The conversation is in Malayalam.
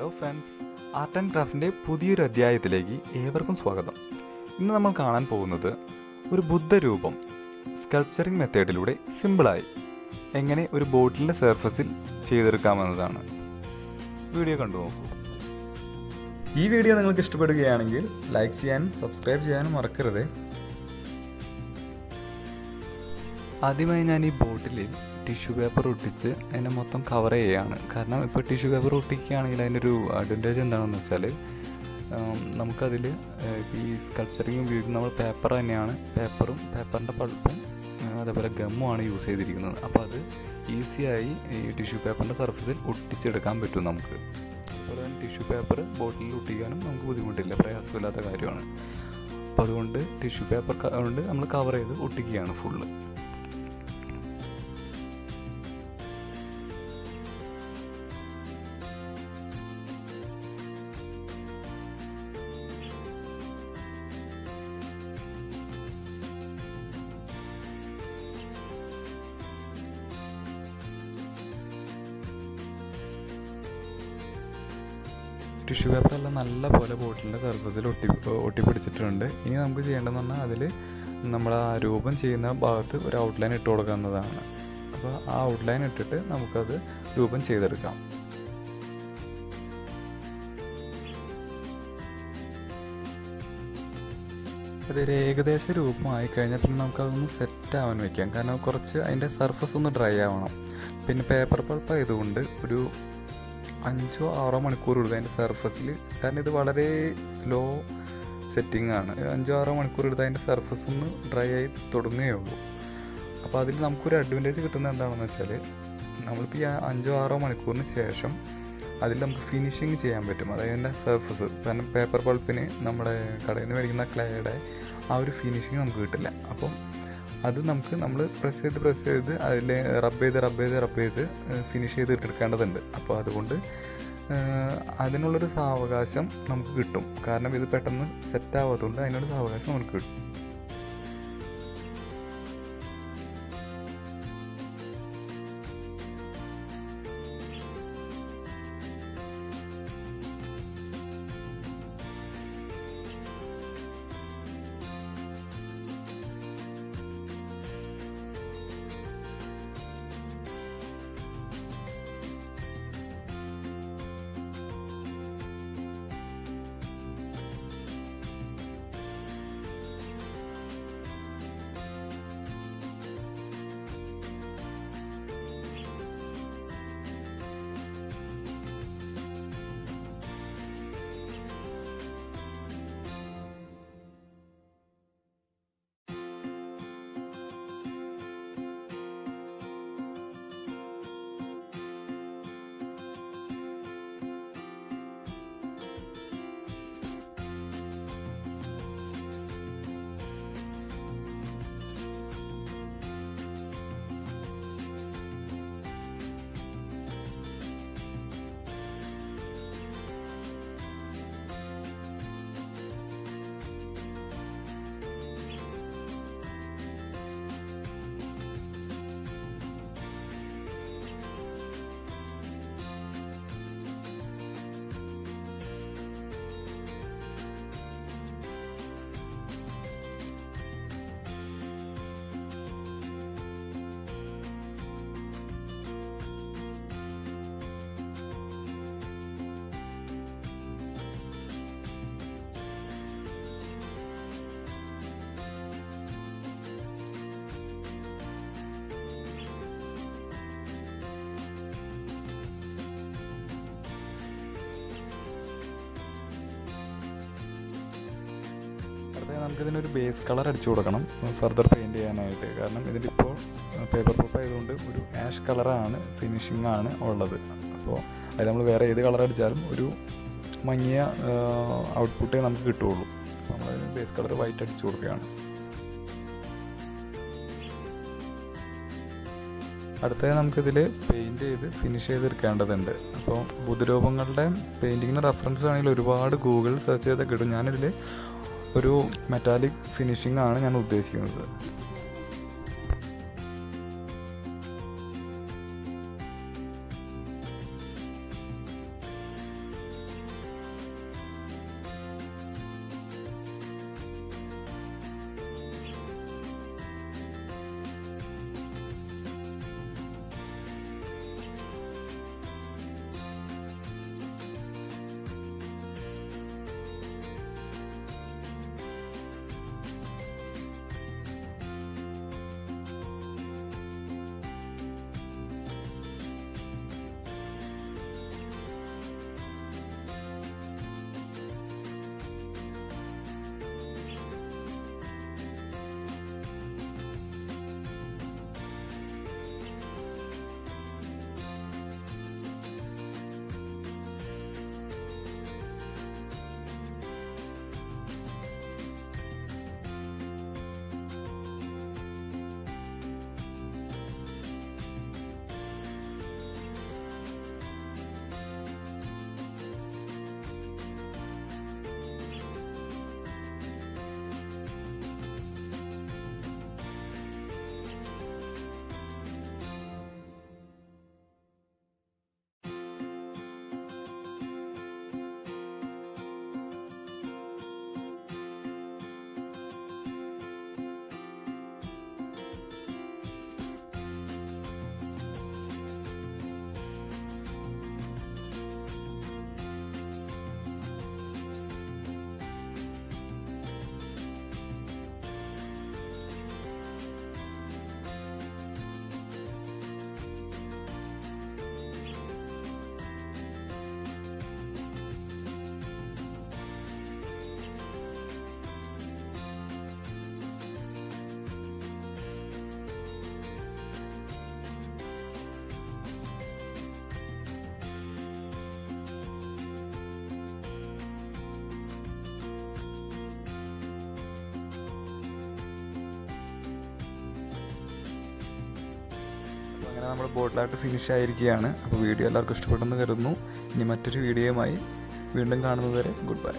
ഹലോ ഫ്രണ്ട്സ്, ആർട്ട് ആൻഡ് ക്രാഫ്റ്റിൻ്റെ പുതിയൊരു അധ്യായത്തിലേക്ക് ഏവർക്കും സ്വാഗതം. ഇന്ന് നമ്മൾ കാണാൻ പോകുന്നത് ഒരു ബുദ്ധരൂപം സ്കൾപ്ചറിങ് മെത്തേഡിലൂടെ സിമ്പിളായി എങ്ങനെ ഒരു ബോട്ടിലിൻ്റെ സർഫസിൽ ചെയ്തെടുക്കാമെന്നതാണ്. വീഡിയോ കണ്ടു നോക്കൂ. ഈ വീഡിയോ നിങ്ങൾക്ക് ഇഷ്ടപ്പെടുകയാണെങ്കിൽ ലൈക്ക് ചെയ്യാനും സബ്സ്ക്രൈബ് ചെയ്യാനും മറക്കരുത്. ആദ്യമായി ഞാൻ ഈ ബോട്ടിലിൽ ടിഷ്യൂ പേപ്പർ ഒട്ടിച്ച് അതിനെ മൊത്തം കവർ ചെയ്യുകയാണ്. കാരണം ഇപ്പോൾ ടിഷ്യൂ പേപ്പർ ഒട്ടിക്കുകയാണെങ്കിൽ അതിൻ്റെ ഒരു അഡ്വാൻറ്റേജ് എന്താണെന്ന് വെച്ചാൽ നമുക്കതിൽ ഈ സ്കൾപ്ചറിങ് ഉപയോഗിക്കുന്ന നമ്മൾ പേപ്പർ തന്നെയാണ്, പേപ്പറിൻ്റെ പൾപ്പും അതേപോലെ ഗമ്മുമാണ് യൂസ് ചെയ്തിരിക്കുന്നത്. അപ്പോൾ അത് ഈസിയായി ഈ ടിഷ്യൂ പേപ്പറിൻ്റെ സർഫസിൽ ഒട്ടിച്ചെടുക്കാൻ പറ്റും നമുക്ക്. അതുപോലെ തന്നെ ടിഷ്യൂ പേപ്പർ ബോട്ടിലിൽ ഒട്ടിക്കാനും നമുക്ക് ബുദ്ധിമുട്ടില്ല, പ്രയാസമില്ലാത്ത കാര്യമാണ്. അപ്പോൾ അതുകൊണ്ട് ടിഷ്യൂ പേപ്പർ കൊണ്ട് നമ്മൾ കവർ ചെയ്ത് ഒട്ടിക്കുകയാണ് ഫുള്ള്. ടിഷ്യൂ പേപ്പറെല്ലാം നല്ല പോലെ ബോട്ടിലിൻ്റെ സർഫസിൽ ഒട്ടിപ്പിടിച്ചിട്ടുണ്ട്. ഇനി നമുക്ക് ചെയ്യേണ്ടതെന്ന് പറഞ്ഞാൽ അതിൽ നമ്മൾ ആ രൂപം ചെയ്യുന്ന ഭാഗത്ത് ഒരു ഔട്ട്ലൈൻ ഇട്ട് കൊടുക്കാവുന്നതാണ്. അപ്പോൾ ആ ഔട്ട്ലൈൻ ഇട്ടിട്ട് നമുക്കത് രൂപം ചെയ്തെടുക്കാം. അതൊരു ഏകദേശ രൂപമായി കഴിഞ്ഞാൽ പിന്നെ നമുക്കതൊന്ന് സെറ്റ് ആവാൻ വയ്ക്കാം. കാരണം കുറച്ച് അതിൻ്റെ സർഫസ് ഒന്ന് ഡ്രൈ ആവണം. പിന്നെ പേപ്പർ പൾപ്പ് ആയതുകൊണ്ട് ഒരു 5-6 മണിക്കൂർ എടുത്ത് അതിൻ്റെ സർഫസിൽ, കാരണം ഇത് വളരെ സ്ലോ സെറ്റിംഗ് ആണ്. 5-6 മണിക്കൂർ എടുത്ത് അതിൻ്റെ സർഫസ് ഒന്ന് ഡ്രൈ ആയി തുടങ്ങുകയുള്ളൂ. അപ്പോൾ അതിൽ നമുക്കൊരു അഡ്വാൻറ്റേജ് കിട്ടുന്നത് എന്താണെന്ന് വെച്ചാൽ നമ്മളിപ്പോൾ ഈ 5-6 മണിക്കൂറിന് ശേഷം അതിൽ നമുക്ക് ഫിനിഷിങ് ചെയ്യാൻ പറ്റും. അതായത് അതിൻ്റെ സർഫസ്, കാരണം പേപ്പർ പൾപ്പിന് നമ്മുടെ കടയിൽ നിന്ന് മേടിക്കുന്ന ക്ലേയുടെ ആ ഒരു ഫിനിഷിങ് നമുക്ക് കിട്ടില്ല. അപ്പം അത് നമ്മൾ പ്രസ് ചെയ്ത് അതിൽ റബ്ബ് ചെയ്ത് ഫിനിഷ് ചെയ്ത് എടുക്കേണ്ടതുണ്ട്. അപ്പോൾ അതുകൊണ്ട് അതിനുള്ളൊരു സാവകാശം നമുക്ക് കിട്ടും. കാരണം ഇത് പെട്ടെന്ന് സെറ്റ് ആവാത്തതുകൊണ്ട് അതിനൊരു സാവകാശം നമുക്ക് കിട്ടും. നമുക്കിതിനൊരു ബേസ് കളർ അടിച്ചു കൊടുക്കണം ഫർദർ പെയിൻറ്റ് ചെയ്യാനായിട്ട്. കാരണം ഇതിലിപ്പോൾ പേപ്പർ പൾപ്പ് ആയതുകൊണ്ട് ഒരു ആഷ് കളറാണ്, ഫിനിഷിംഗ് ആണ് ഉള്ളത്. അപ്പോൾ അത് നമ്മൾ വേറെ ഏത് കളർ അടിച്ചാലും ഒരു മങ്ങിയ ഔട്ട്പുട്ടേ നമുക്ക് കിട്ടുകയുള്ളൂ. അപ്പോൾ നമ്മളതിന് ബേസ് കളർ വൈറ്റ് അടിച്ചു കൊടുക്കുകയാണ്. അടുത്തത് നമുക്കിതിൽ പെയിൻറ്റ് ചെയ്ത് ഫിനിഷ് ചെയ്തെടുക്കേണ്ടതുണ്ട്. അപ്പോൾ ബുദ്ധരൂപങ്ങളുടെ പെയിൻറ്റിങ്ങിന് റെഫറൻസ് ആണെങ്കിൽ ഒരുപാട് ഗൂഗിൾ സെർച്ച് ചെയ്താൽ കിട്ടും. ഞാനിതിൽ ഒരു മെറ്റാലിക് ഫിനിഷിംഗ് ആണ് ഞാൻ ഉദ്ദേശിക്കുന്നത്. അങ്ങനെ നമ്മുടെ ബോട്ടിലായിട്ട് ഫിനിഷ് ആയിരിക്കുകയാണ്. അപ്പോൾ വീഡിയോ എല്ലാവർക്കും ഇഷ്ടപ്പെട്ടെന്ന് കരുതുന്നു. ഇനി മറ്റൊരു വീഡിയോയുമായി വീണ്ടും കാണുന്നതുവരെ ഗുഡ് ബൈ.